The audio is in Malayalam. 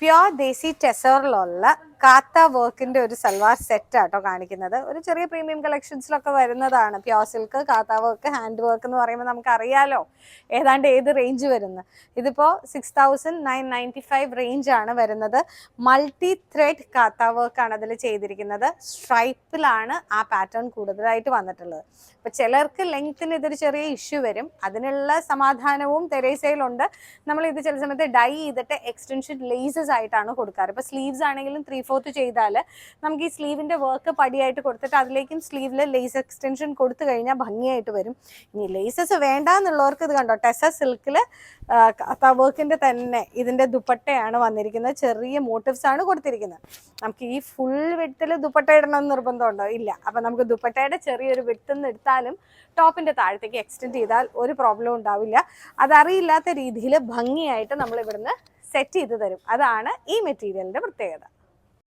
പ്യോർ ദേശി ടെസറിലുള്ള കാത്ത വർക്കിന്റെ ഒരു സൽവാർ സെറ്റ് ആട്ടോ കാണിക്കുന്നത്. ഒരു ചെറിയ പ്രീമിയം കളക്ഷൻസിലൊക്കെ വരുന്നതാണ്. പ്യോർ സിൽക്ക്, കാത്ത വർക്ക്, ഹാൻഡ് വർക്ക് എന്ന് പറയുമ്പോൾ നമുക്ക് അറിയാലോ ഏതാണ്ട് ഏത് റേഞ്ച് വരുന്നത്. ഇതിപ്പോൾ 6995 റേഞ്ച് ആണ് വരുന്നത്. മൾട്ടി ത്രെഡ് കാത്ത വർക്കാണ് അതിൽ ചെയ്തിരിക്കുന്നത്. സ്ട്രൈപ്പിലാണ് ആ പാറ്റേൺ കൂടുതലായിട്ട് വന്നിട്ടുള്ളത്. അപ്പോൾ ചിലർക്ക് ലെങ്ത്തിന് ഇതൊരു ചെറിയ ഇഷ്യൂ വരും. അതിനുള്ള സമാധാനവും തെരേസയിലുണ്ട്. നമ്മൾ ഇത് ചില സമയത്ത് ഡൈ ചെയ്തിട്ട് എക്സ്റ്റൻഷൻ ലേസസ് ആയിട്ടാണ് കൊടുക്കാറ്. ഇപ്പോൾ സ്ലീവ്സ് ആണെങ്കിലും 3/4 ചെയ്താൽ നമുക്ക് ഈ സ്ലീവിൻ്റെ വർക്ക് പടിയായിട്ട് കൊടുത്തിട്ട് അതിലേക്കും സ്ലീവിൽ ലേസ് എക്സ്റ്റൻഷൻ കൊടുത്തു കഴിഞ്ഞാൽ ഭംഗിയായിട്ട് വരും. ഇനി ലേസസ് വേണ്ട എന്നുള്ളവർക്ക് ഇത് കണ്ടോ, ടെസ സിൽക്കിൽ വർക്കിൻ്റെ തന്നെ ഇതിൻ്റെ ദുപ്പട്ടയാണ് വന്നിരിക്കുന്നത്. ചെറിയ മോട്ടീവ്സ് ആണ് കൊടുത്തിരിക്കുന്നത്. നമുക്ക് ഈ ഫുൾ വിഡ്ത്തിൽ ദുപ്പട്ട ഇടണമെന്ന് നിർബന്ധമുണ്ടോ? ഇല്ല. അപ്പം നമുക്ക് ദുപ്പട്ടയുടെ ചെറിയൊരു വിഡ്ത്തിൽ നിന്ന് എടുത്താലും ടോപ്പിൻ്റെ താഴത്തേക്ക് എക്സ്റ്റെൻഡ് ചെയ്താൽ ഒരു പ്രോബ്ലം ഉണ്ടാവില്ല. അതറിയില്ലാത്ത രീതിയിൽ ഭംഗിയായിട്ട് നമ്മൾ ഇവിടുന്ന് സെറ്റ് ചെയ്ത് തരും. അതാണ് ഈ മെറ്റീരിയലിൻ്റെ പ്രത്യേകത.